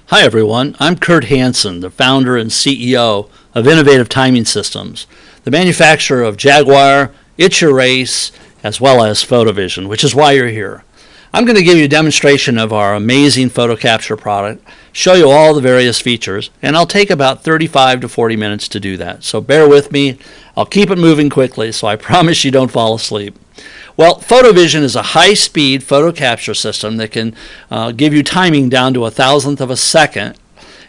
Hi everyone, I'm Kurt Hansen, the founder and CEO of Innovative Timing Systems, the manufacturer of Jaguar, It's Your Race, as well as PhotoVision, which is why you're here. I'm going to give you a demonstration of our amazing photo capture product, show you all the various features, and I'll take about 35 to 40 minutes to do that. So bear with me. I'll keep it moving quickly, so I promise you don't fall asleep. Well, PhotoVision is a high-speed photo capture system that can give you timing down to 1,000th of a second.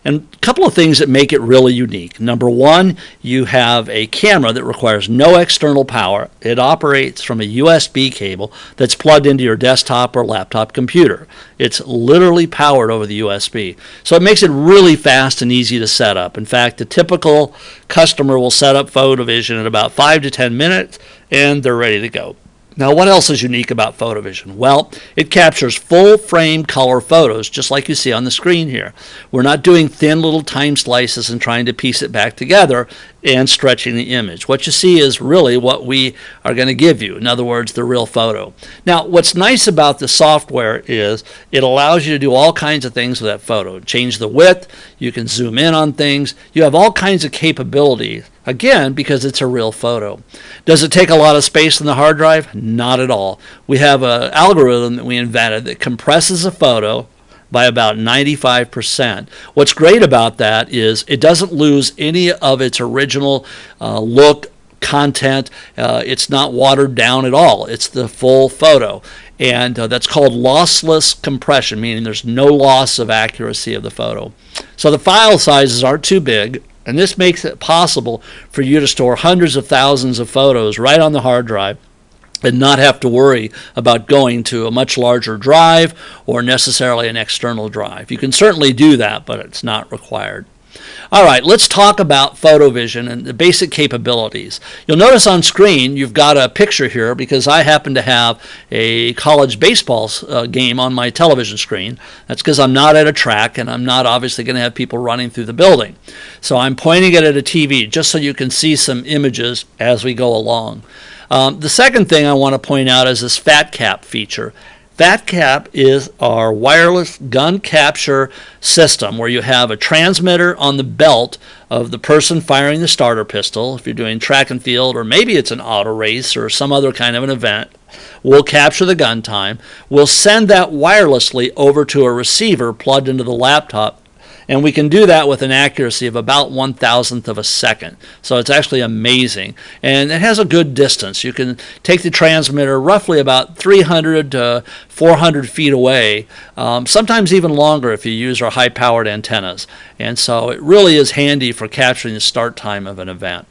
And a couple of things that make it really unique. Number one, you have a camera that requires no external power. It operates from a USB cable that's plugged into your desktop or laptop computer. It's literally powered over the USB. So it makes it really fast and easy to set up. In fact, the typical customer will set up PhotoVision in about 5 to 10 minutes, and they're ready to go. Now, what else is unique about PhotoVision? Well, it captures full-frame color photos, just like you see on the screen here. We're not doing thin little time slices and trying to piece it back together and stretching the image. What you see is really what we are going to give you. In other words, the real photo. Now, what's nice about the software is it allows you to do all kinds of things with that photo. Change the width, you can zoom in on things, you have all kinds of capabilities, again, because it's a real photo. Does it take a lot of space in the hard drive? Not at all. We have an algorithm that we invented that compresses a photo by about 95%. What's great about that is it doesn't lose any of its original look, content. It's not watered down at all. It's the full photo. And that's called lossless compression, meaning there's no loss of accuracy of the photo. So the file sizes aren't too big, and this makes it possible for you to store hundreds of thousands of photos right on the hard drive and not have to worry about going to a much larger drive or necessarily an external drive. You can certainly do that, but it's not required. All right, let's talk about PhotoVision and the basic capabilities. You'll notice on screen you've got a picture here because I happen to have a college baseball game on my television screen. That's because I'm not at a track and I'm not obviously going to have people running through the building. So I'm pointing it at a TV just so you can see some images as we go along. The second thing I want to point out is this Fat Cap feature. Fat Cap is our wireless gun capture system where you have a transmitter on the belt of the person firing the starter pistol. If you're doing track and field, or maybe it's an auto race or some other kind of an event, we'll capture the gun time. We'll send that wirelessly over to a receiver plugged into the laptop. And we can do that with an accuracy of about 1,000th of a second. So it's actually amazing. And it has a good distance. You can take the transmitter roughly about 300 to 400 feet away, sometimes even longer if you use our high-powered antennas. And so it really is handy for capturing the start time of an event.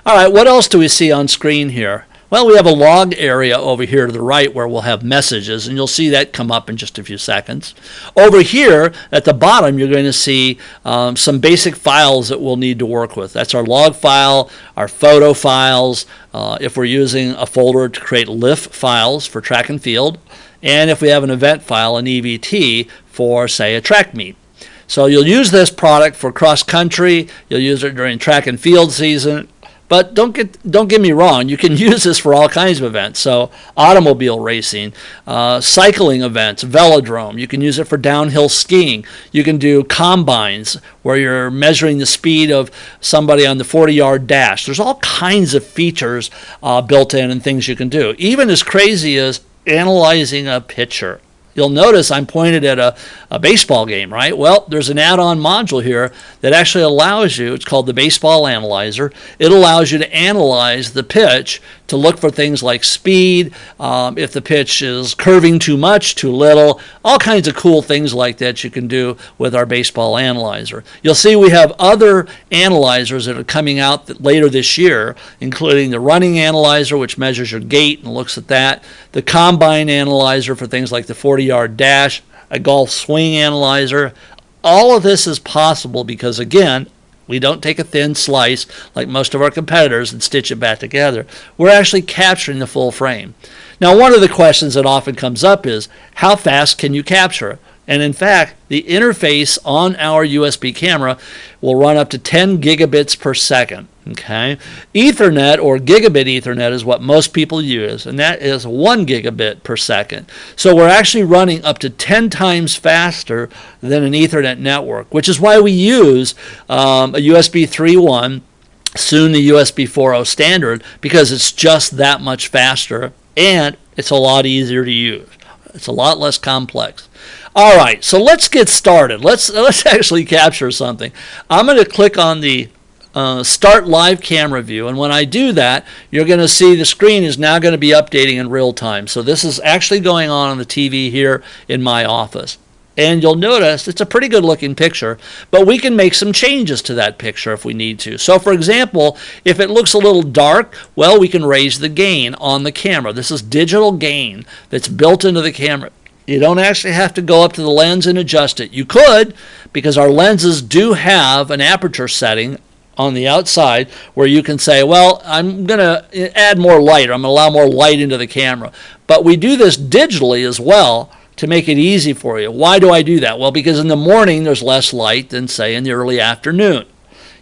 All right, what else do we see on screen here? Well, we have a log area over here to the right where we'll have messages, and you'll see that come up in just a few seconds. Over here at the bottom, you're going to see some basic files that we'll need to work with. That's our log file, our photo files, if we're using a folder to create LIF files for track and field, and if we have an event file, an EVT, for, say, a track meet. So you'll use this product for cross-country, you'll use it during track and field season. But don't get me wrong, you can use this for all kinds of events. So automobile racing, cycling events, velodrome. You can use it for downhill skiing. You can do combines where you're measuring the speed of somebody on the 40-yard dash. There's all kinds of features built in and things you can do. Even as crazy as analyzing a pitcher. You'll notice I'm pointed at a baseball game, right? Well, there's an add-on module here that actually allows you, it's called the Baseball Analyzer. It allows you to analyze the pitch to look for things like speed, if the pitch is curving too much, too little, all kinds of cool things like that you can do with our Baseball Analyzer. You'll see we have other analyzers that are coming out later this year, including the Running Analyzer, which measures your gait and looks at that, the Combine Analyzer for things like the 40-yard dash, a golf swing analyzer. All of this is possible because, again, we don't take a thin slice like most of our competitors and stitch it back together. We're actually capturing the full frame. Now, one of the questions that often comes up is, how fast can you capture it? And in fact, the interface on our USB camera will run up to 10 gigabits per second. Okay? Ethernet or gigabit Ethernet is what most people use, and that is 1 gigabit per second. So we're actually running up to 10 times faster than an Ethernet network, which is why we use a USB 3.1, soon the USB 4.0 standard, because it's just that much faster and it's a lot easier to use. It's a lot less complex. All right, so let's get started. Let's actually capture something. I'm going to click on the Start Live Camera View, and when I do that, you're going to see the screen is now going to be updating in real time. So this is actually going on the TV here in my office. And you'll notice it's a pretty good looking picture, but we can make some changes to that picture if we need to. So for example, if it looks a little dark, well, we can raise the gain on the camera. This is digital gain that's built into the camera. You don't actually have to go up to the lens and adjust it. You could, because our lenses do have an aperture setting on the outside where you can say, well, I'm going to add more light, or I'm going to allow more light into the camera. But we do this digitally as well to make it easy for you. Why do I do that? Well, because in the morning there's less light than, say, in the early afternoon.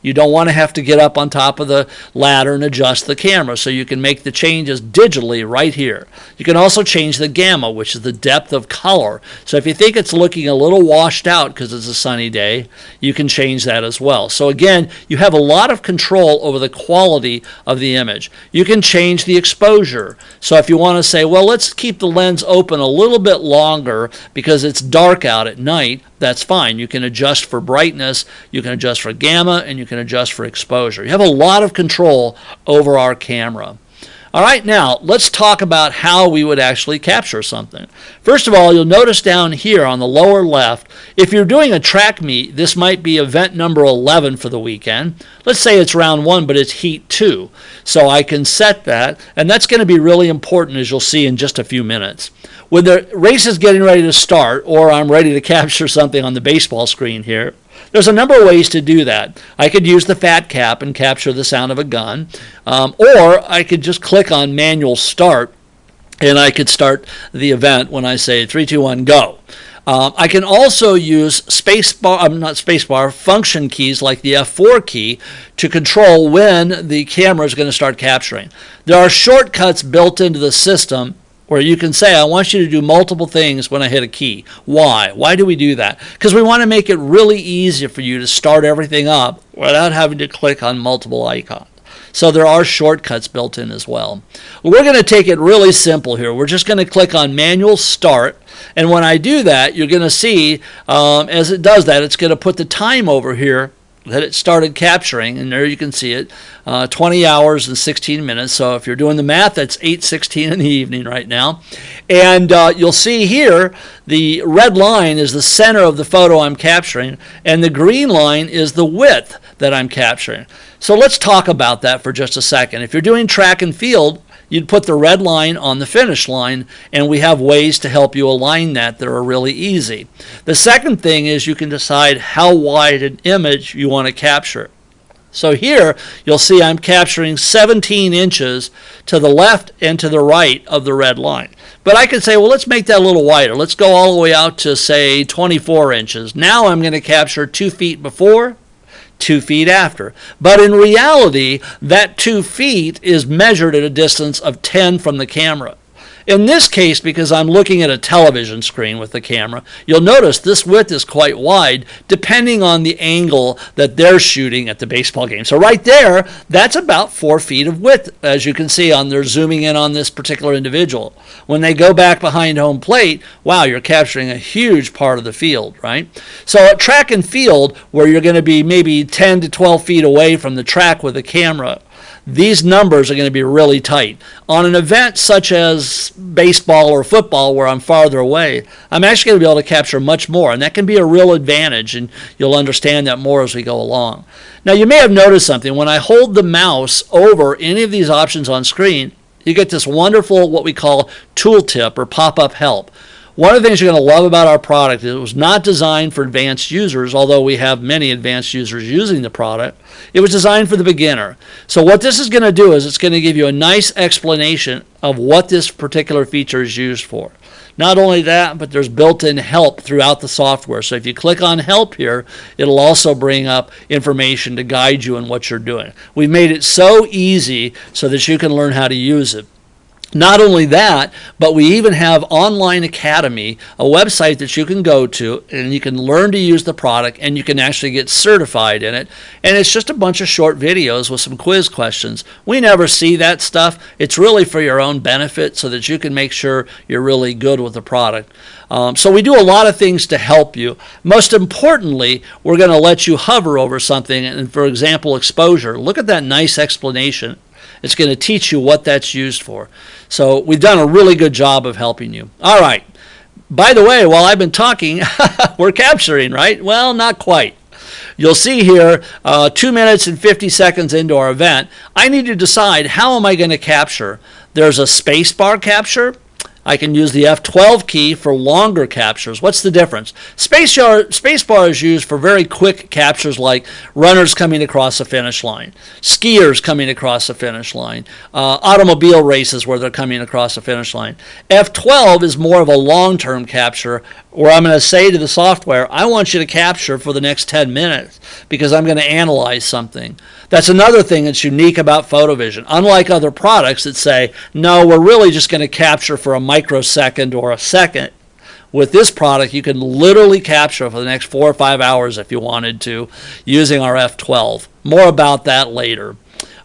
You don't want to have to get up on top of the ladder and adjust the camera, so you can make the changes digitally right here. You can also change the gamma, which is the depth of color. So if you think it's looking a little washed out because it's a sunny day, you can change that as well. So again, you have a lot of control over the quality of the image. You can change the exposure. So if you want to say, well, let's keep the lens open a little bit longer because it's dark out at night, that's fine. You can adjust for brightness, you can adjust for gamma, and you can adjust for exposure. You have a lot of control over our camera. All right, now let's talk about how we would actually capture something. First of all, you'll notice down here on the lower left, if you're doing a track meet, this might be event number 11 for the weekend. Let's say it's round 1, but it's heat 2. So I can set that, and that's going to be really important, as you'll see in just a few minutes. When the race is getting ready to start, or I'm ready to capture something on the baseball screen here, there's a number of ways to do that. I could use the fat cap and capture the sound of a gun, or I could just click on manual start, and I could start the event when I say 3, 2, 1, go. I can also use function keys like the F4 key to control when the camera is going to start capturing. There are shortcuts built into the system where you can say, I want you to do multiple things when I hit a key. Why? Why do we do that? Because we want to make it really easy for you to start everything up without having to click on multiple icons. So there are shortcuts built in as well. We're going to take it really simple here. We're just going to click on manual start, and when I do that, you're going to see as it does that, it's going to put the time over here that it started capturing, and there you can see it, 20 hours and 16 minutes. So if you're doing the math, that's 8:16 in the evening right now. And you'll see here the red line is the center of the photo I'm capturing, and the green line is the width that I'm capturing. So let's talk about that for just a second. If you're doing track and field, you'd put the red line on the finish line, and we have ways to help you align that are really easy. The second thing is you can decide how wide an image you want to capture. So here you'll see I'm capturing 17 inches to the left and to the right of the red line. But I could say, well, let's make that a little wider. Let's go all the way out to, say, 24 inches. Now I'm going to capture 2 feet before, 2 feet after. But in reality, that 2 feet is measured at a distance of 10 from the camera. In this case, because I'm looking at a television screen with the camera, you'll notice this width is quite wide depending on the angle that they're shooting at the baseball game. So right there, that's about 4 feet of width, as you can see on they're zooming in on this particular individual. When they go back behind home plate, wow, you're capturing a huge part of the field, right? So at track and field, where you're going to be maybe 10 to 12 feet away from the track with the camera, these numbers are going to be really tight. On an event such as baseball or football where I'm farther away, I'm actually going to be able to capture much more, and that can be a real advantage, and you'll understand that more as we go along. Now, you may have noticed something. When I hold the mouse over any of these options on screen, you get this wonderful, what we call tooltip or pop-up help. One of the things you're going to love about our product is it was not designed for advanced users, although we have many advanced users using the product. It was designed for the beginner. So what this is going to do is it's going to give you a nice explanation of what this particular feature is used for. Not only that, but there's built-in help throughout the software. So if you click on help here, it'll also bring up information to guide you in what you're doing. We've made it so easy so that you can learn how to use it. Not only that, but we even have Online Academy, a website that you can go to and you can learn to use the product and you can actually get certified in it. And it's just a bunch of short videos with some quiz questions. We never see that stuff. It's really for your own benefit so that you can make sure you're really good with the product. So we do a lot of things to help you. Most importantly, we're going to let you hover over something, and for example, exposure. Look at that nice explanation. It's going to teach you what that's used for. So we've done a really good job of helping you. All right. By the way, while I've been talking, we're capturing, right? Well, not quite. You'll see here 2 minutes and 50 seconds into our event, I need to decide how am I going to capture. There's a spacebar capture. I can use the F12 key for longer captures. What's the difference? Spacebar is used for very quick captures like runners coming across the finish line, skiers coming across the finish line, automobile races where they're coming across the finish line. F12 is more of a long-term capture where I'm going to say to the software, I want you to capture for the next 10 minutes because I'm going to analyze something. That's another thing that's unique about PhotoVision. Unlike other products that say, no, we're really just going to capture for a microsecond or a second. With this product, you can literally capture for the next 4 or 5 hours if you wanted to using our F12. More about that later.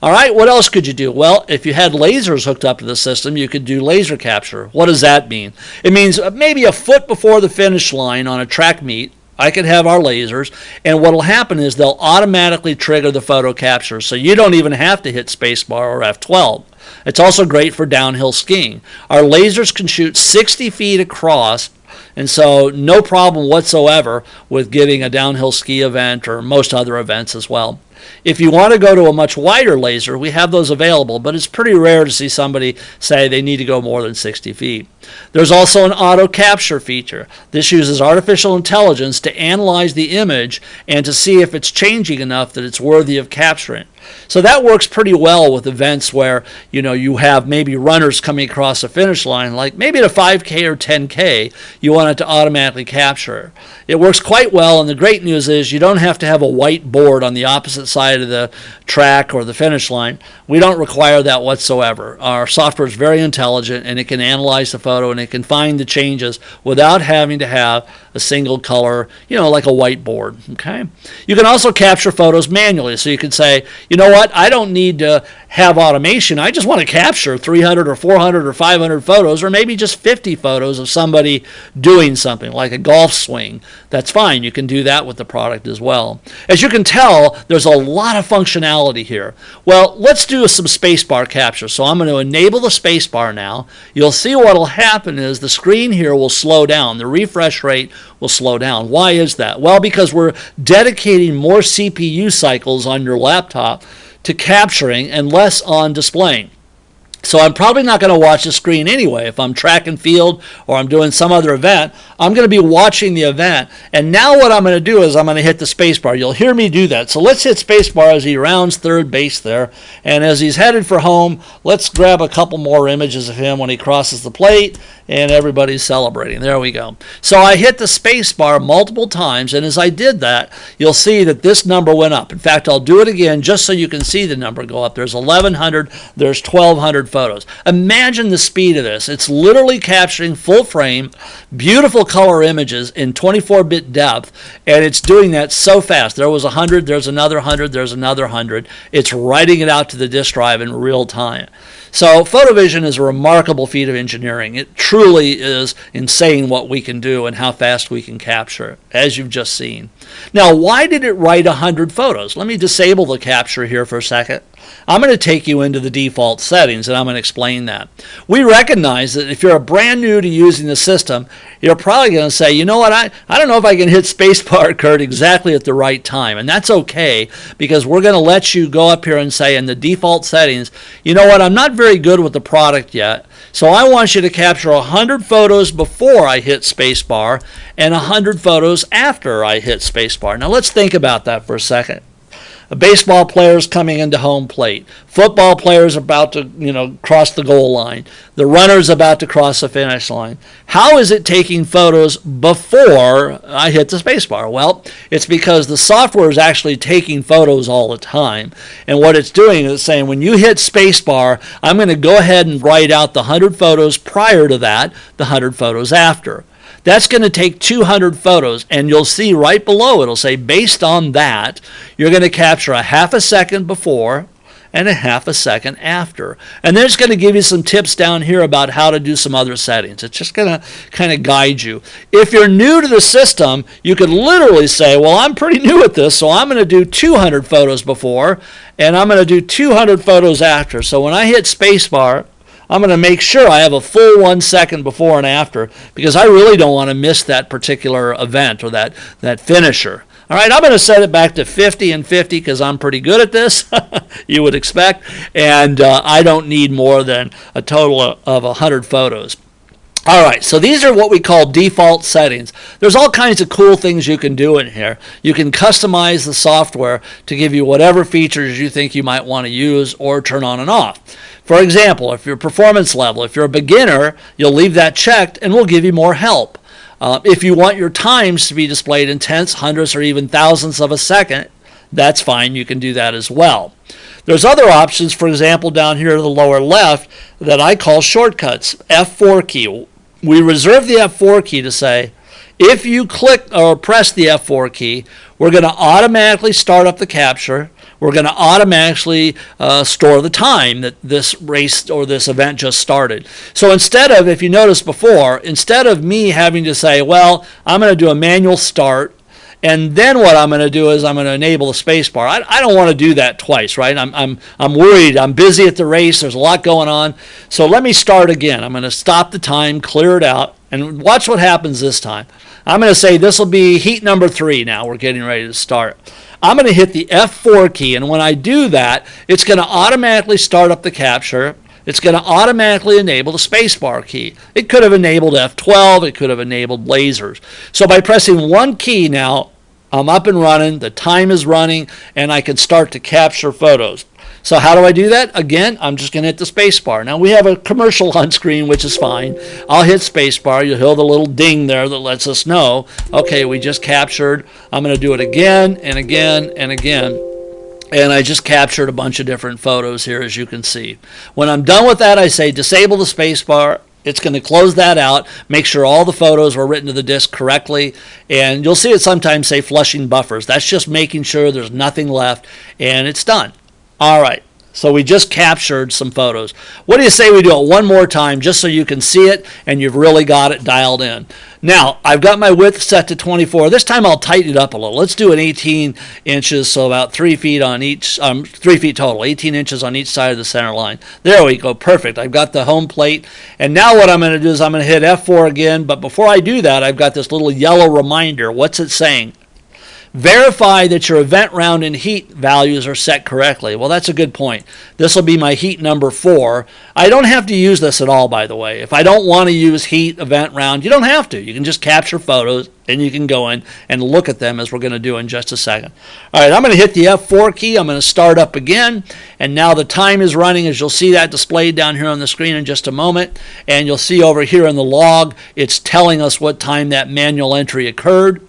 All right, what else could you do? Well, if you had lasers hooked up to the system, you could do laser capture. What does that mean? It means maybe a foot before the finish line on a track meet, I could have our lasers, and what will happen is they'll automatically trigger the photo capture, so you don't even have to hit spacebar or F12. It's also great for downhill skiing. Our lasers can shoot 60 feet across, and so no problem whatsoever with getting a downhill ski event or most other events as well. If you want to go to a much wider laser, we have those available, but it's pretty rare to see somebody say they need to go more than 60 feet. There's also an auto capture feature. This uses artificial intelligence to analyze the image and to see if it's changing enough that it's worthy of capturing. So that works pretty well with events where you have maybe runners coming across the finish line, like maybe at a 5K or 10K, you want it to automatically capture. It works quite well, and the great news is you don't have to have a white board on the opposite side of the track or the finish line. We don't require that whatsoever. Our software is very intelligent, and it can analyze the photo and it can find the changes without having to have a single color, like a whiteboard. Okay. You can also capture photos manually, so you can say, you know what, I don't need to have automation. I just want to capture 300 or 400 or 500 photos, or maybe just 50 photos of somebody doing something like a golf swing. That's fine. You can do that with the product as well. As you can tell, there's a lot of functionality here. Well, let's do some spacebar capture. So I'm going to enable the spacebar now. You'll see what will happen is the screen here will slow down. The refresh rate will slow down. Why is that? Well, because we're dedicating more CPU cycles on your laptop to capturing and less on displaying. So I'm probably not going to watch the screen anyway. If I'm track and field or I'm doing some other event, I'm going to be watching the event. And now what I'm going to do is I'm going to hit the spacebar. You'll hear me do that. So let's hit spacebar as he rounds third base there. And as he's headed for home, let's grab a couple more images of him when he crosses the plate and everybody's celebrating. There we go. So I hit the spacebar multiple times, and as I did that, you'll see that this number went up. In fact, I'll do it again just so you can see the number go up. There's 1,100, there's 1,200 photos. Imagine the speed of this. It's literally capturing full frame, beautiful color images in 24-bit depth, and it's doing that so fast. There was 100, there's another 100, there's another 100. It's writing it out to the disk drive in real time. So PhotoVision is a remarkable feat of engineering. It truly is insane what we can do and how fast we can capture, as you've just seen. Now, why did it write 100 photos? Let me disable the capture here for a second. I'm going to take you into the default settings, and I'm going to explain that. We recognize that if you're brand new to using the system, you're probably going to say, you know what, I don't know if I can hit spacebar, Kurt, exactly at the right time. And that's okay, because we're going to let you go up here and say in the default settings, you know what, I'm not very good with the product yet, so I want you to capture 100 photos before I hit spacebar and 100 photos after I hit spacebar. Now let's think about that for a second. A baseball player's coming into home plate. Football player's about to, cross the goal line. The runner's about to cross the finish line. How is it taking photos before I hit the spacebar? Well, it's because the software is actually taking photos all the time. And what it's doing is saying, when you hit spacebar, I'm going to go ahead and write out the 100 photos prior to that, the 100 photos after. That's going to take 200 photos, and you'll see right below it'll say, based on that, you're going to capture a half a second before and a half a second after. And then it's going to give you some tips down here about how to do some other settings. It's just going to kind of guide you. If you're new to the system, you could literally say, well, I'm pretty new at this, so I'm going to do 200 photos before, and I'm going to do 200 photos after. So when I hit spacebar, I'm going to make sure I have a full 1 second before and after, because I really don't want to miss that particular event or that finisher. All right, I'm going to set it back to 50 and 50 because I'm pretty good at this, you would expect, and I don't need more than a total of 100 photos. All right, so these are what we call default settings. There's all kinds of cool things you can do in here. You can customize the software to give you whatever features you think you might want to use or turn on and off. For example, if your performance level, if you're a beginner, you'll leave that checked and we'll give you more help. If you want your times to be displayed in tenths, hundredths, or even thousandths of a second, that's fine. You can do that as well. There's other options, for example, down here to the lower left that I call shortcuts, F4 key. We reserve the F4 key to say, if you click or press the F4 key, we're going to automatically start up the capture. We're going to automatically store the time that this race or this event just started. So instead of, if you noticed before, instead of me having to say, well, I'm going to do a manual start, and then what I'm going to do is I'm going to enable the spacebar. I don't want to do that twice, right? I'm worried. I'm busy at the race. There's a lot going on. So let me start again. I'm going to stop the time, clear it out, and watch what happens this time. I'm going to say this will be heat number 3 now. We're getting ready to start. I'm going to hit the F4 key, and when I do that, it's going to automatically start up the capture. It's going to automatically enable the spacebar key. It could have enabled F12. It could have enabled lasers. So by pressing one key now, I'm up and running, the time is running, and I can start to capture photos. So how do I do that? Again, I'm just going to hit the spacebar. Now we have a commercial on screen, which is fine. I'll hit spacebar. You'll hear the little ding there that lets us know, okay, we just captured. I'm going to do it again and again and again. And I just captured a bunch of different photos here, as you can see. When I'm done with that, I say disable the spacebar. It's going to close that out, make sure all the photos were written to the disk correctly, and you'll see it sometimes say flushing buffers. That's just making sure there's nothing left, and it's done. All right, so we just captured some photos. What do you say we do it one more time just so you can see it and you've really got it dialed in? Now, I've got my width set to 24. This time I'll tighten it up a little. Let's do an 18 inches, so about 3 feet on each, 3 feet total, 18 inches on each side of the center line. There we go, perfect. I've got the home plate. And now what I'm going to do is I'm going to hit F4 again, but before I do that, I've got this little yellow reminder. What's it saying? Verify that your event round and heat values are set correctly. Well, that's a good point. This will be my heat number 4. I don't have to use this at all, by the way. If I don't want to use heat, event round, you don't have to. You can just capture photos and you can go in and look at them as we're going to do in just a second. All right, I'm going to hit the F4 key. I'm going to start up again. And now the time is running, as you'll see that displayed down here on the screen in just a moment. And you'll see over here in the log, it's telling us what time that manual entry occurred.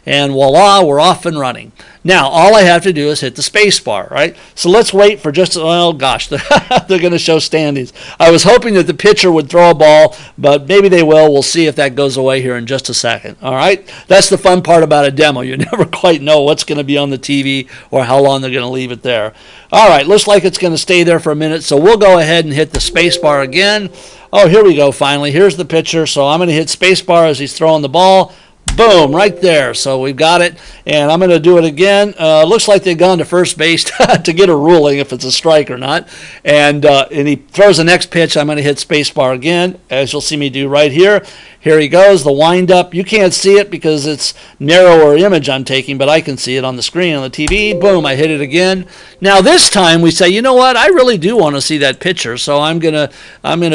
And voila, we're off and running. Now, all I have to do is hit the space bar, right? So let's wait for just, oh gosh, they're going to show standings. I was hoping that the pitcher would throw a ball, but maybe they will. We'll see if that goes away here in just a second, all right? That's the fun part about a demo. You never quite know what's going to be on the TV or how long they're going to leave it there. All right, looks like it's going to stay there for a minute, so we'll go ahead and hit the space bar again. Oh, here we go, finally. Here's the pitcher, so I'm going to hit space bar as he's throwing the ball. Boom, right there. So we've got it, and I'm going to do it again. Looks like they've gone to first base to get a ruling if it's a strike or not. And he throws the next pitch. I'm going to hit spacebar again, as you'll see me do right here. Here he goes, the wind up. You can't see it because it's narrower image I'm taking, but I can see it on the screen on the TV. Boom, I hit it again. Now this time we say, you know what? I really do want to see that picture, so I'm gonna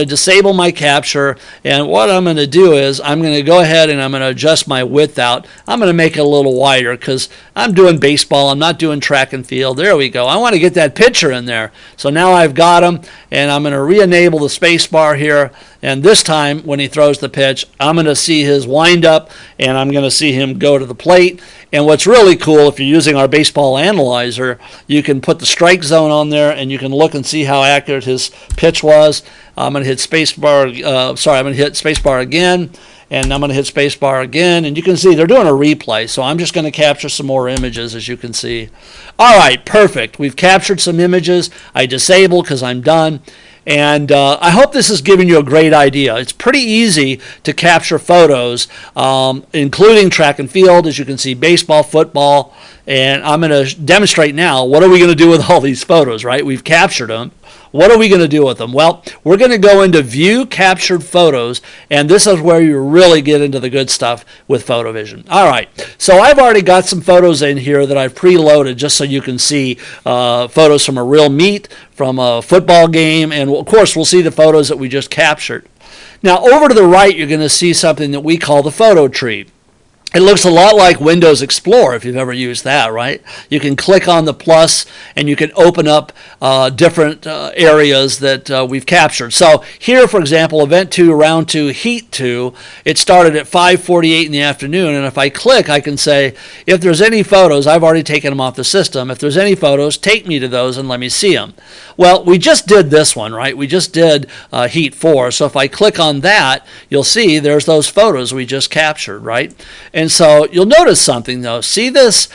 disable my capture, and what I'm gonna do is I'm gonna go ahead and I'm gonna adjust my width out. I'm gonna make it a little wider because I'm doing baseball. I'm not doing track and field. There we go. I want to get that picture in there. So now I've got him, and I'm gonna re-enable the space bar here. And this time, when he throws the pitch, I'm going to see his wind up, and I'm going to see him go to the plate. And what's really cool, if you're using our baseball analyzer, you can put the strike zone on there, and you can look and see how accurate his pitch was. I'm going to hit spacebar. I'm going to hit spacebar again, and I'm going to hit spacebar again. And you can see they're doing a replay, so I'm just going to capture some more images, as you can see. All right, perfect. We've captured some images. I disable because I'm done. And I hope this is giving you a great idea. It's pretty easy to capture photos, including track and field, as you can see, baseball, football. And I'm going to demonstrate now, what are we going to do with all these photos, right? We've captured them. What are we going to do with them? Well, we're going to go into View Captured Photos, and this is where you really get into the good stuff with PhotoVision. All right, so I've already got some photos in here that I've preloaded just so you can see photos from a real meet, from a football game, and of course we'll see the photos that we just captured. Now over to the right, you're going to see something that we call the photo tree. It looks a lot like Windows Explorer, if you've ever used that, right? You can click on the plus and you can open up different areas that we've captured. So here, for example, Event 2, Round 2, Heat 2, it started at 5:48 in the afternoon, and if I click, I can say, if there's any photos, I've already taken them off the system. If there's any photos, take me to those and let me see them. Well, we just did this one, right? We just did Heat 4, so if I click on that, you'll see there's those photos we just captured, right? And so you'll notice something, though. See this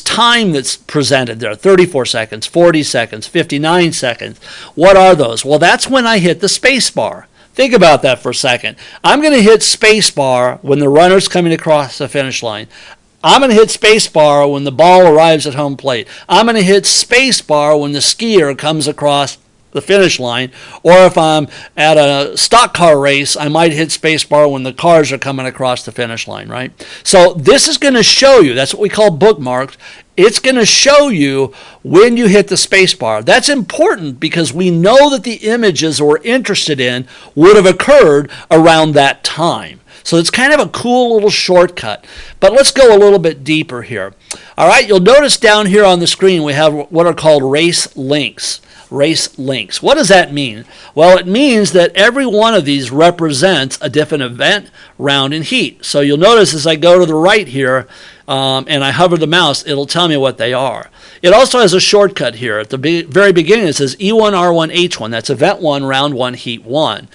time that's presented there, 34 seconds, 40 seconds, 59 seconds. What are those? Well, that's when I hit the space bar. Think about that for a second. I'm going to hit space bar when the runner's coming across the finish line. I'm going to hit space bar when the ball arrives at home plate. I'm going to hit space bar when the skier comes across the finish line, or if I'm at a stock car race, I might hit spacebar when the cars are coming across the finish line, right? So this is going to show you, that's what we call bookmarks. It's going to show you when you hit the spacebar. That's important because we know that the images we're interested in would have occurred around that time. So it's kind of a cool little shortcut. But let's go a little bit deeper here. All right, you'll notice down here on the screen we have what are called race links. Race links. What does that mean? Well, it means that every one of these represents a different event, round, and heat. So you'll notice as I go to the right here and I hover the mouse, it'll tell me what they are. It also has a shortcut here. At the very beginning, it says E1, R1, H1. That's event 1, round 1, heat 1.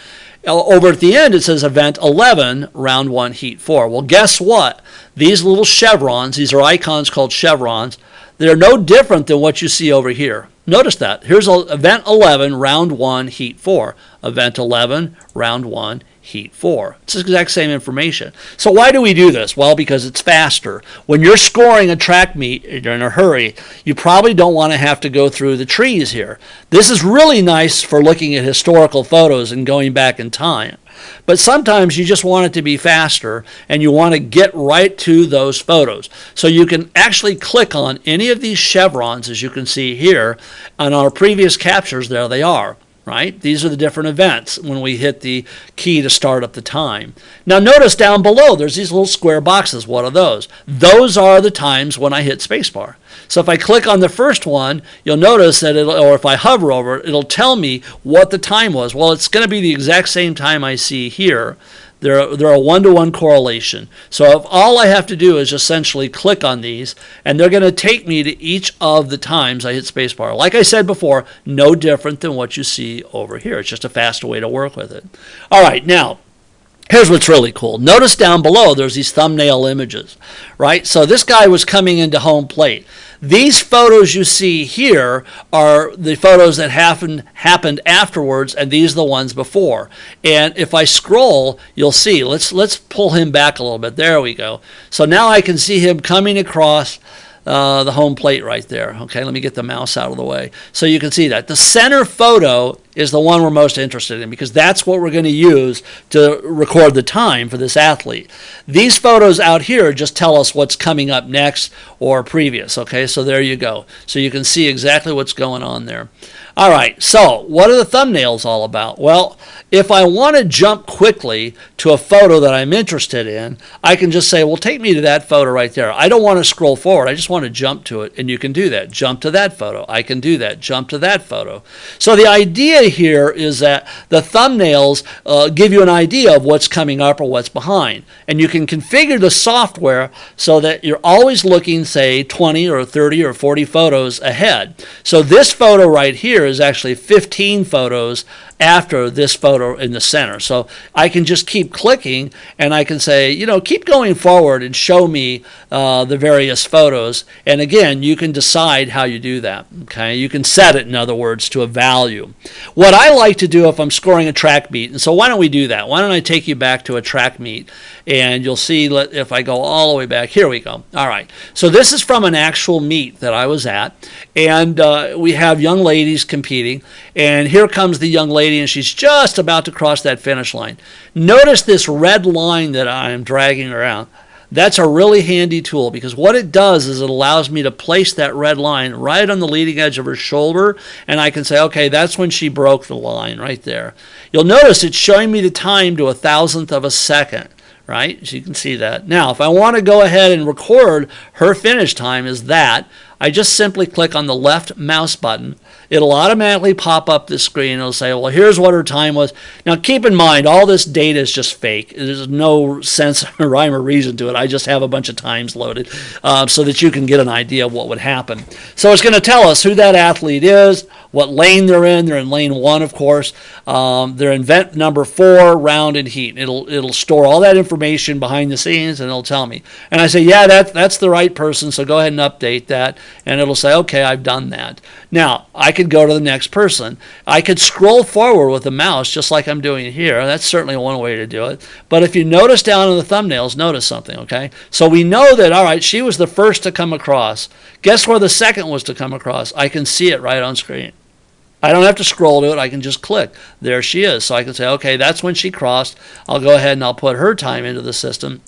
Over at the end, it says event 11, round 1, heat 4. Well, guess what? These little chevrons, these are icons called chevrons, they're no different than what you see over here. Notice that. Here's event 11, round 1, heat 4. Event 11, round 1, heat 4. It's the exact same information. So why do we do this? Well, because it's faster. When you're scoring a track meet, you're in a hurry, you probably don't want to have to go through the trees here. This is really nice for looking at historical photos and going back in time. But sometimes you just want it to be faster and you want to get right to those photos. So you can actually click on any of these chevrons, as you can see here. On our previous captures, there they are. Right? These are the different events when we hit the key to start up the time. Now notice down below there's these little square boxes. What are those? Those are the times when I hit spacebar. So if I click on the first one, you'll notice that or if I hover over it, it'll tell me what the time was. Well, it's going to be the exact same time I see here. They're a one-to-one correlation. So if all I have to do is essentially click on these, and they're going to take me to each of the times I hit spacebar. Like I said before, no different than what you see over here. It's just a faster way to work with it. All right, now, here's what's really cool. Notice down below there's these thumbnail images, right? So this guy was coming into home plate. These photos you see here are the photos that happened afterwards, and these are the ones before. And if I scroll, you'll see. Let's pull him back a little bit. There we go. So now I can see him coming across the home plate right there. Okay, let me get the mouse out of the way. So you can see that. The center photo is the one we're most interested in because that's what we're going to use to record the time for this athlete. These photos out here just tell us what's coming up next or previous. Okay, so there you go. So you can see exactly what's going on there. All right, so what are the thumbnails all about? Well, if I want to jump quickly to a photo that I'm interested in, I can just say, well, take me to that photo right there. I don't want to scroll forward. I just want to jump to it, and you can do that. Jump to that photo. I can do that. Jump to that photo. So the idea here is that the thumbnails give you an idea of what's coming up or what's behind, and you can configure the software so that you're always looking, say, 20 or 30 or 40 photos ahead. So this photo right here is actually 15 photos after this photo in the center. So I can just keep clicking and I can say, you know, keep going forward and show me the various photos. And again, you can decide how you do that. Okay, you can set it, in other words, to a value. What I like to do if I'm scoring a track meet, and so why don't we do that? Why don't I take you back to a track meet and you'll see if I go all the way back. Here we go. All right. So this is from an actual meet that I was at, and we have young ladies competing, and here comes the young lady and she's just about to cross that finish line. Notice this red line that I'm dragging around. That's a really handy tool because what it does is it allows me to place that red line right on the leading edge of her shoulder, and I can say, okay, that's when she broke the line right there. You'll notice it's showing me the time to 1,000th of a second. Right? So you can see that. Now, if I want to go ahead and record her finish time as that, I just simply click on the left mouse button. It'll automatically pop up this screen. It'll say, well, here's what her time was. Now, keep in mind, all this data is just fake. There's no sense or rhyme or reason to it. I just have a bunch of times loaded so that you can get an idea of what would happen. So it's going to tell us who that athlete is, what lane they're in. They're in lane 1, of course. They're in event number 4, round and heat. It'll store all that information behind the scenes, and it'll tell me. And I say, yeah, that's the right person, so go ahead and update that. And it'll say, okay, I've done that. Now, I could go to the next person. I could scroll forward with the mouse just like I'm doing here. That's certainly one way to do it. But if you notice down in the thumbnails, notice something, okay? So we know that, all right, she was the first to come across. Guess where the second was to come across? I can see it right on screen. I don't have to scroll to it. I can just click. There she is. So I can say, okay, that's when she crossed. I'll go ahead and I'll put her time into the system.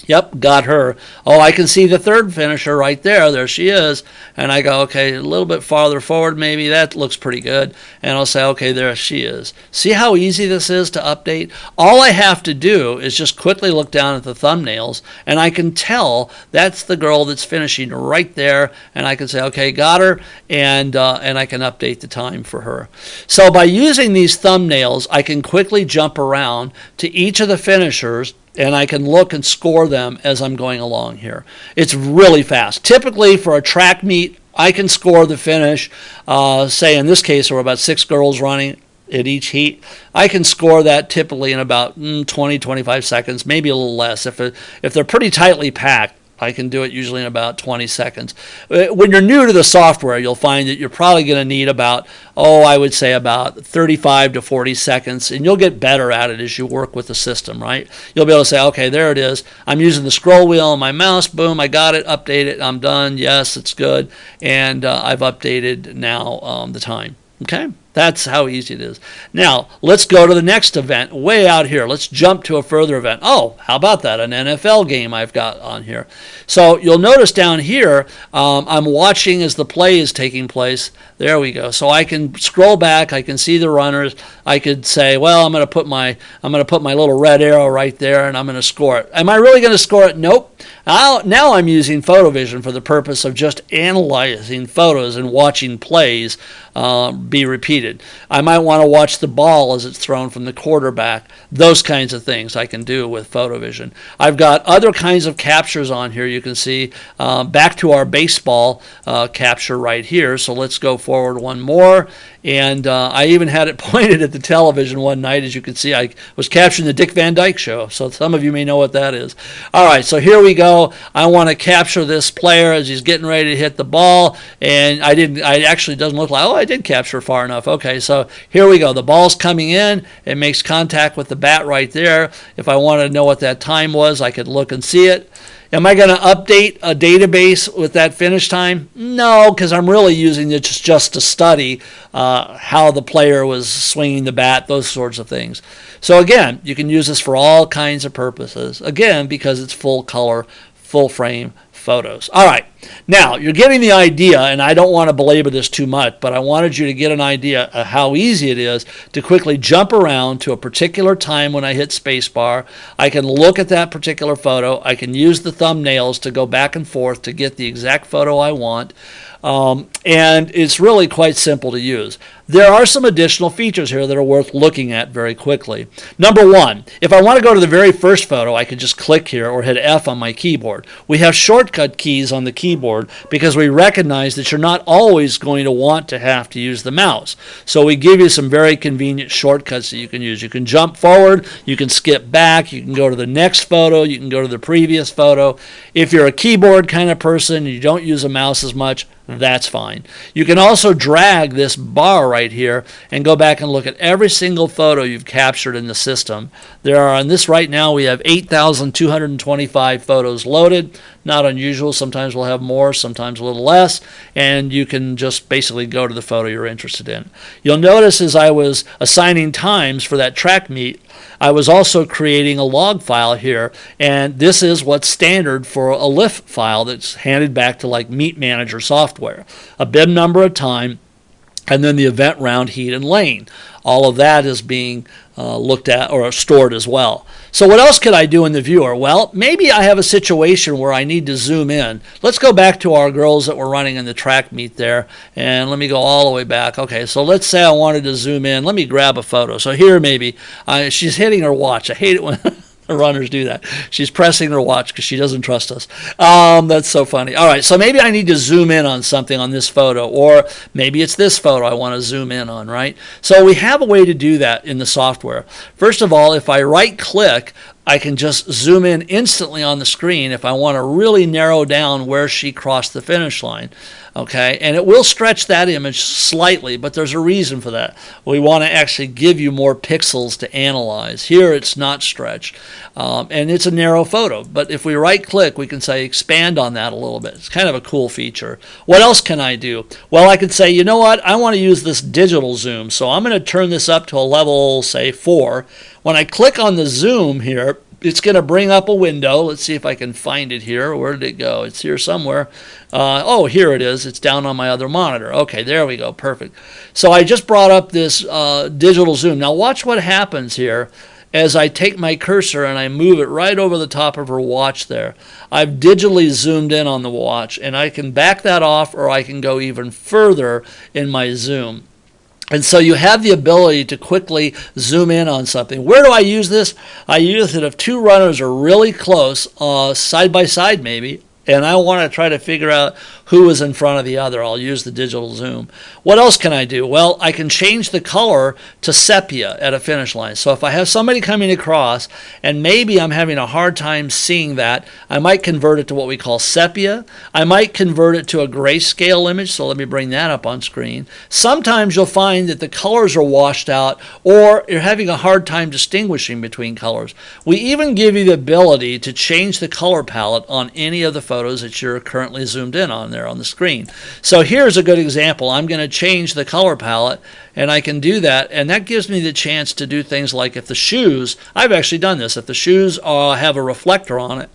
Yep, got her. Oh, I can see the third finisher right there. There she is. And I go, okay, a little bit farther forward maybe. That looks pretty good. And I'll say, okay, there she is. See how easy this is to update? All I have to do is just quickly look down at the thumbnails, and I can tell that's the girl that's finishing right there. And I can say, okay, got her, and I can update the time for her. So by using these thumbnails, I can quickly jump around to each of the finishers, and I can look and score them as I'm going along here. It's really fast. Typically for a track meet, I can score the finish. Say in this case, there were about 6 girls running at each heat. I can score that typically in about 20, 25 seconds, maybe a little less. If they're pretty tightly packed, I can do it usually in about 20 seconds. When you're new to the software, you'll find that you're probably going to need about, I would say about 35 to 40 seconds, and you'll get better at it as you work with the system, right? You'll be able to say, okay, there it is. I'm using the scroll wheel on my mouse. Boom, I got it, update it, I'm done. Yes, it's good. And I've updated now the time. Okay? That's how easy it is. Now, let's go to the next event way out here. Let's jump to a further event. Oh, how about that? An NFL game I've got on here. So you'll notice down here, I'm watching as the play is taking place. There we go. So I can scroll back. I can see the runners. I could say, well, I'm going to put my little red arrow right there, and I'm going to score it. Am I really going to score it? Nope. Now I'm using PhotoVision for the purpose of just analyzing photos and watching plays be repeated. I might want to watch the ball as it's thrown from the quarterback. Those kinds of things I can do with PhotoVision. I've got other kinds of captures on here. You can see back to our baseball capture right here. So let's go forward one more. And I even had it pointed at the television one night. As you can see, I was capturing the Dick Van Dyke Show. So some of you may know what that is. All right, so here we go. I want to capture this player as he's getting ready to hit the ball. And I actually doesn't look like, I did capture far enough. Okay, so here we go. The ball's coming in. It makes contact with the bat right there. If I wanted to know what that time was, I could look and see it. Am I going to update a database with that finish time? No, because I'm really using it just to study how the player was swinging the bat, those sorts of things. So again, you can use this for all kinds of purposes. Again, because it's full color, full frame photos. All right, now you're getting the idea, and I don't want to belabor this too much, but I wanted you to get an idea of how easy it is to quickly jump around to a particular time when I hit spacebar. I can look at that particular photo. I can use the thumbnails to go back and forth to get the exact photo I want. And it's really quite simple to use. There are some additional features here that are worth looking at very quickly. Number one, if I want to go to the very first photo, I could just click here or hit F on my keyboard. We have shortcut keys on the keyboard because we recognize that you're not always going to want to have to use the mouse. So we give you some very convenient shortcuts that you can use. You can jump forward, you can skip back, you can go to the next photo, you can go to the previous photo. If you're a keyboard kind of person and you don't use a mouse as much, that's fine. You can also drag this bar right here and go back and look at every single photo you've captured in the system. There are, on this right now, we have 8,225 photos loaded. Not unusual. Sometimes we'll have more, sometimes a little less, and you can just basically go to the photo you're interested in. You'll notice as I was assigning times for that track meet, I was also creating a log file here, and this is what's standard for a LIF file that's handed back to like Meet Manager software. A bib number, a time, and then the event, round, heat, and lane. All of that is being looked at or stored as well. So what else could I do in the viewer? Well, maybe I have a situation where I need to zoom in. Let's go back to our girls that were running in the track meet there, and let me go all the way back. Okay, so let's say I wanted to zoom in. Let me grab a photo. So here maybe she's hitting her watch. I hate it when the runners do that. She's pressing her watch because she doesn't trust us. That's so funny. All right, so maybe I need to zoom in on something on this photo, or maybe it's this photo I want to zoom in on, right? So we have a way to do that in the software. First of all, if I right-click, I can just zoom in instantly on the screen if I want to really narrow down where she crossed the finish line. Okay, and it will stretch that image slightly, but there's a reason for that. We want to actually give you more pixels to analyze. Here it's not stretched, and it's a narrow photo. But if we right-click, we can say expand on that a little bit. It's kind of a cool feature. What else can I do? Well, I could say, you know what? I want to use this digital zoom, so I'm going to turn this up to a level, say, 4. When I click on the zoom here, it's going to bring up a window. Let's see if I can find it here. Where did it go? It's here somewhere. Oh, here it is. It's down on my other monitor. Okay, there we go. Perfect. So I just brought up this digital zoom. Now watch what happens here as I take my cursor and I move it right over the top of her watch there. I've digitally zoomed in on the watch, and I can back that off, or I can go even further in my zoom. And so you have the ability to quickly zoom in on something. Where do I use this? I use it if two runners are really close, side by side maybe, and I want to try to figure out who is in front of the other. I'll use the digital zoom. What else can I do? Well, I can change the color to sepia at a finish line. So if I have somebody coming across and maybe I'm having a hard time seeing that, I might convert it to what we call sepia. I might convert it to a grayscale image, so let me bring that up on screen. Sometimes you'll find that the colors are washed out, or you're having a hard time distinguishing between colors. We even give you the ability to change the color palette on any of the photos that you're currently zoomed in on there on the screen. So here's a good example. I'm going to change the color palette, and I can do that, and that gives me the chance to do things like if the shoes, I've actually done this, if the shoes have a reflector on it,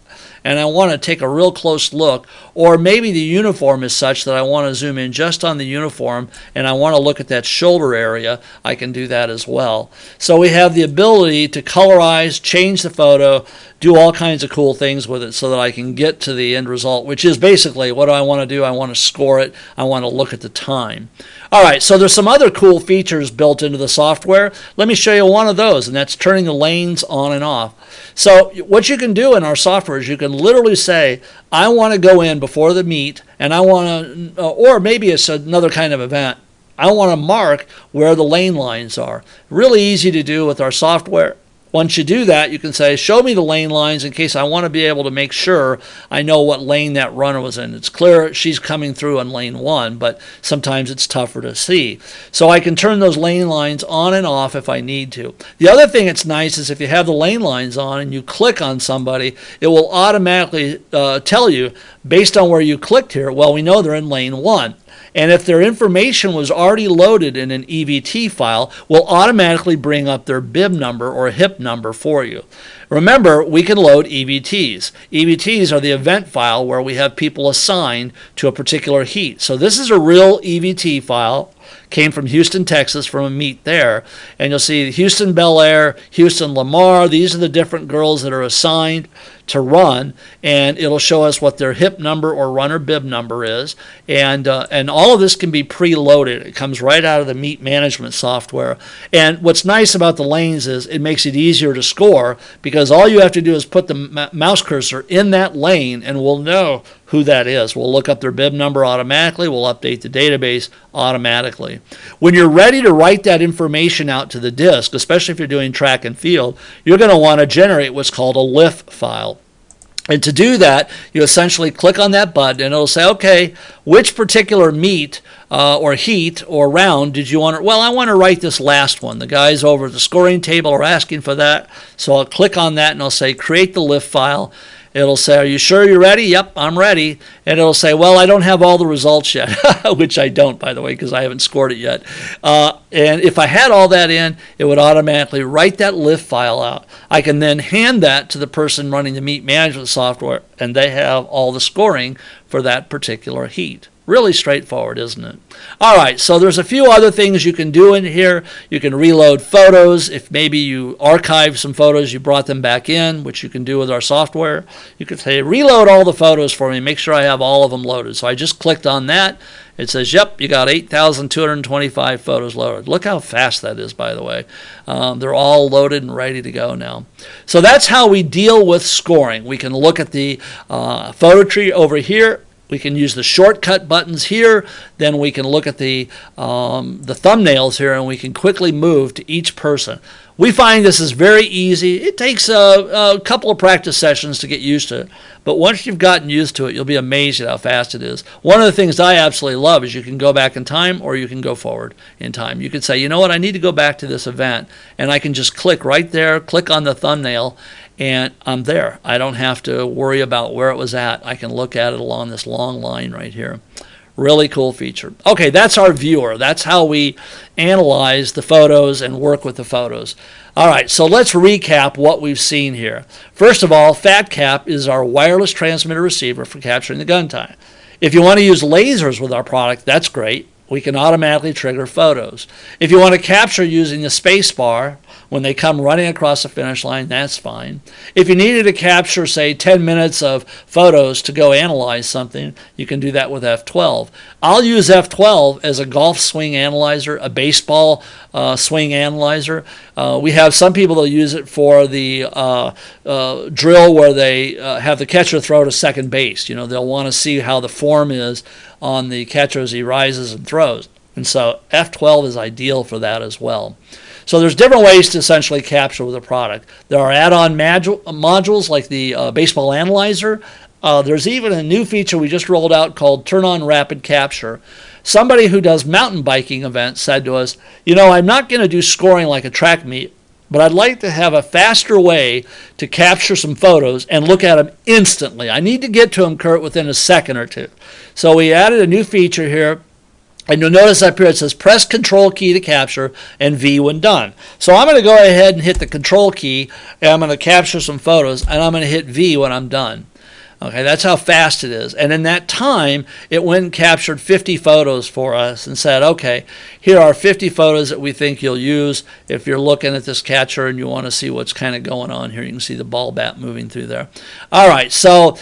and I want to take a real close look, or maybe the uniform is such that I want to zoom in just on the uniform and I want to look at that shoulder area, I can do that as well. So we have the ability to colorize, change the photo, do all kinds of cool things with it so that I can get to the end result, which is basically what do I want to do? I want to score it. I want to look at the time. All right, so there's some other cool features built into the software. Let me show you one of those, and that's turning the lanes on and off. So what you can do in our software is you can literally say, I want to go in before the meet, and I want to, or maybe it's another kind of event, I want to mark where the lane lines are. Really easy to do with our software. Once you do that, you can say, show me the lane lines in case I want to be able to make sure I know what lane that runner was in. It's clear she's coming through on lane 1, but sometimes it's tougher to see. So I can turn those lane lines on and off if I need to. The other thing that's nice is if you have the lane lines on and you click on somebody, it will automatically tell you, based on where you clicked here, well, we know they're in lane 1. And if their information was already loaded in an EVT file, we'll automatically bring up their bib number or HIP number for you. Remember, we can load EVTs. EVTs are the event file where we have people assigned to a particular heat. So this is a real EVT file. Came from Houston, Texas, from a meet there. And you'll see Houston Bel Air, Houston Lamar. These are the different girls that are assigned to run, and it'll show us what their HIP number or runner bib number is. And all of this can be preloaded. It comes right out of the meet management software. And what's nice about the lanes is it makes it easier to score, because all you have to do is put the mouse cursor in that lane and we'll know who that is. We'll look up their bib number automatically. We'll update the database automatically. When you're ready to write that information out to the disk, especially if you're doing track and field, you're going to want to generate what's called a LIF file. And to do that, you essentially click on that button and it'll say, okay, which particular meet or heat or round did you want to, well, I want to write this last one. The guys over at the scoring table are asking for that. So I'll click on that and I'll say, create the LIF file. It'll say, are you sure you're ready? Yep, I'm ready. And it'll say, well, I don't have all the results yet, which I don't, by the way, because I haven't scored it yet. And if I had all that in, it would automatically write that LIF file out. I can then hand that to the person running the meet management software, and they have all the scoring for that particular heat. Really straightforward, isn't it? All right, so there's a few other things you can do in here. You can reload photos. If maybe you archive some photos, you brought them back in, which you can do with our software. You can say, reload all the photos for me, make sure I have all of them loaded. So I just clicked on that. It says, yep, you got 8,225 photos loaded. Look how fast that is, by the way. They're all loaded and ready to go now. So that's how we deal with scoring. We can look at the photo tree over here. We can use the shortcut buttons here. Then we can look at the thumbnails here, and we can quickly move to each person. We find this is very easy. It takes a couple of practice sessions to get used to it. But once you've gotten used to it, you'll be amazed at how fast it is. One of the things I absolutely love is you can go back in time or you can go forward in time. You can say, you know what, I need to go back to this event. And I can just click right there, click on the thumbnail, and I'm there. I don't have to worry about where it was at. I can look at it along this long line right here. Really cool feature. Okay, that's our viewer. That's how we analyze the photos and work with the photos. All right, so let's recap what we've seen here. First of all, FatCap is our wireless transmitter receiver for capturing the gun time. If you want to use lasers with our product, that's great. We can automatically trigger photos. If you want to capture using the space bar when they come running across the finish line, that's fine. If you needed to capture, say, 10 minutes of photos to go analyze something, you can do that with F12. I'll use F12 as a golf swing analyzer, a baseball swing analyzer. We have some people that use it for the drill where they have the catcher throw to second base. You know, they'll want to see how the form is on the catcher as he rises and throws. And so F12 is ideal for that as well. So there's different ways to essentially capture with a product. There are add-on modules like the baseball analyzer. There's even a new feature we just rolled out called Turn On Rapid Capture. Somebody who does mountain biking events said to us, you know, I'm not going to do scoring like a track meet, but I'd like to have a faster way to capture some photos and look at them instantly. I need to get to them, Kurt, within a second or two. So we added a new feature here. And you'll notice up here it says press Control key to capture and V when done. So I'm going to go ahead and hit the Control key, and I'm going to capture some photos, and I'm going to hit V when I'm done. Okay, that's how fast it is. And in that time, it went and captured 50 photos for us and said, okay, here are 50 photos that we think you'll use if you're looking at this catcher and you want to see what's kind of going on here. You can see the ball bat moving through there. All right, so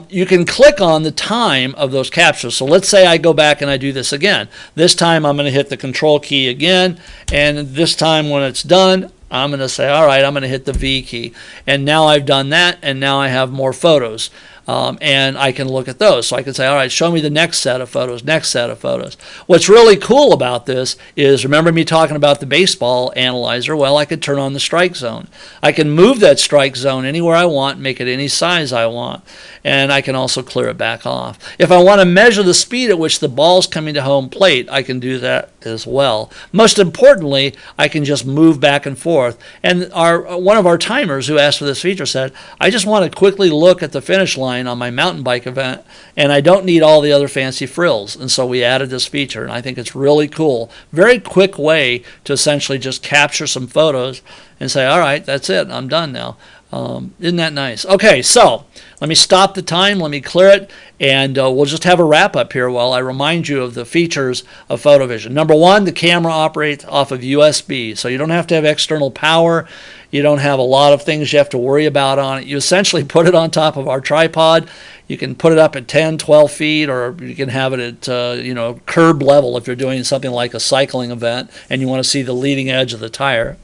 you can click on the time of those captures. So let's say I go back and I do this again. This time I'm going to hit the Control key again, and this time when it's done, I'm going to say, all right, I'm going to hit the V key. And now I've done that, and now I have more photos. and I can look at those. So I can say, all right, show me the next set of photos, next set of photos. What's really cool about this is, remember me talking about the baseball analyzer? Well, I could turn on the strike zone. I can move that strike zone anywhere I want, make it any size I want, and I can also clear it back off. If I want to measure the speed at which the ball's coming to home plate, I can do that as well. Most importantly, I can just move back and forth. And one of our timers who asked for this feature said, I just want to quickly look at the finish line on my mountain bike event, and I don't need all the other fancy frills. And so we added this feature, and I think it's really cool. Very quick way to essentially just capture some photos and say, all right, that's it, I'm done now. Isn't that nice? Okay, so let me stop the time, let me clear it, and we'll just have a wrap up here while I remind you of the features of PhotoVision. Number one, the camera operates off of USB, so you don't have to have external power. You don't have a lot of things you have to worry about on it. You essentially put it on top of our tripod. You can put it up at 10, 12 feet, or you can have it at curb level if you're doing something like a cycling event and you want to see the leading edge of the tire.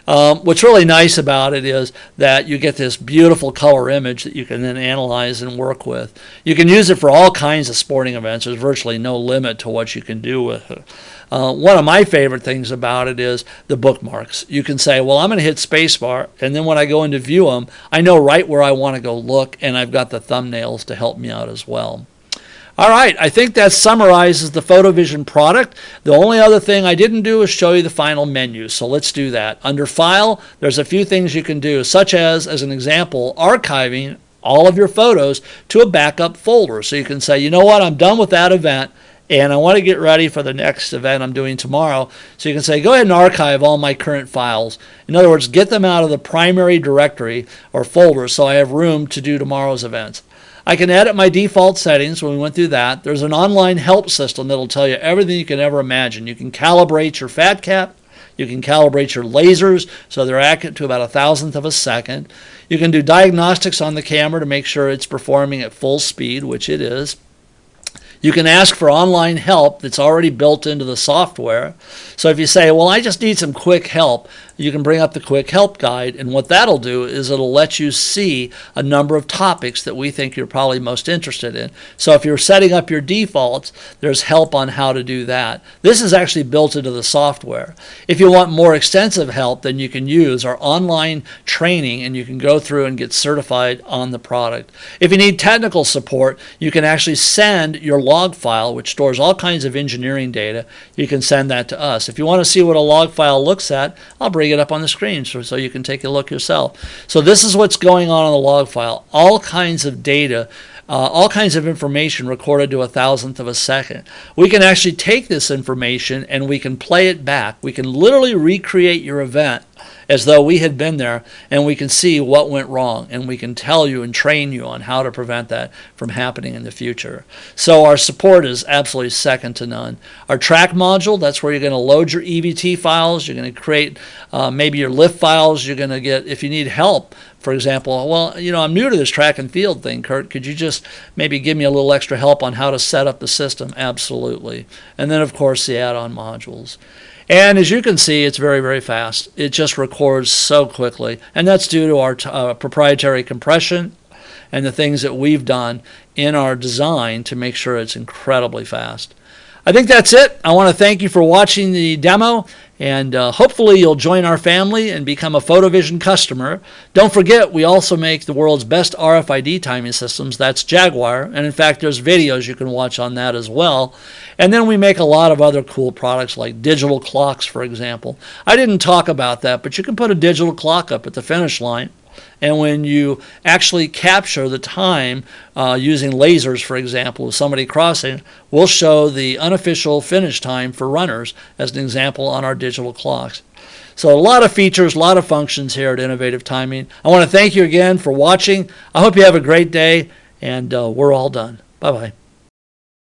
What's really nice about it is that you get this beautiful color image that you can then analyze and work with. You can use it for all kinds of sporting events. There's virtually no limit to what you can do with it. One of my favorite things about it is the bookmarks. You can say, well, I'm going to hit spacebar, and then when I go in to view them, I know right where I want to go look, and I've got the thumbnails to help me out as well. All right, I think that summarizes the PhotoVision product. The only other thing I didn't do is show you the final menu, so let's do that. Under File, there's a few things you can do, such as an example, archiving all of your photos to a backup folder. So you can say, you know what, I'm done with that event, and I want to get ready for the next event I'm doing tomorrow. So you can say, go ahead and archive all my current files. In other words, get them out of the primary directory or folder so I have room to do tomorrow's events. I can edit my default settings when we went through that. There's an online help system that'll tell you everything you can ever imagine. You can calibrate your fat cap. You can calibrate your lasers so they're accurate to about 1,000th of a second. You can do diagnostics on the camera to make sure it's performing at full speed, which it is. You can ask for online help that's already built into the software. So if you say, well, I just need some quick help, you can bring up the quick help guide, and what that'll do is it'll let you see a number of topics that we think you're probably most interested in. So if you're setting up your defaults, there's help on how to do that. This is actually built into the software. If you want more extensive help, then you can use our online training, and you can go through and get certified on the product. If you need technical support, you can actually send your log file, which stores all kinds of engineering data. You can send that to us. If you want to see what a log file looks at, I'll bring it up on the screen so you can take a look yourself. So this is what's going on the log file. All kinds of data, all kinds of information recorded to 1,000th of a second. We can actually take this information and we can play it back. We can literally recreate your event as though we had been there, and we can see what went wrong, and we can tell you and train you on how to prevent that from happening in the future. So our support is absolutely second to none. Our track module, that's where you're going to load your EVT files. You're going to create maybe your lift files. You're going to get, if you need help, for example, well, I'm new to this track and field thing, Kurt. Could you just maybe give me a little extra help on how to set up the system? Absolutely. And then, of course, the add-on modules. And as you can see, it's very, very fast. It just records so quickly. And that's due to our proprietary compression and the things that we've done in our design to make sure it's incredibly fast. I think that's it. I want to thank you for watching the demo, and hopefully you'll join our family and become a PhotoVision customer. Don't forget, we also make the world's best RFID timing systems. That's Jaguar, and in fact, there's videos you can watch on that as well. And then we make a lot of other cool products like digital clocks, for example. I didn't talk about that, but you can put a digital clock up at the finish line. And when you actually capture the time using lasers, for example, with somebody crossing, we'll show the unofficial finish time for runners as an example on our digital clocks. So a lot of features, a lot of functions here at Innovative Timing. I want to thank you again for watching. I hope you have a great day, and we're all done. Bye-bye.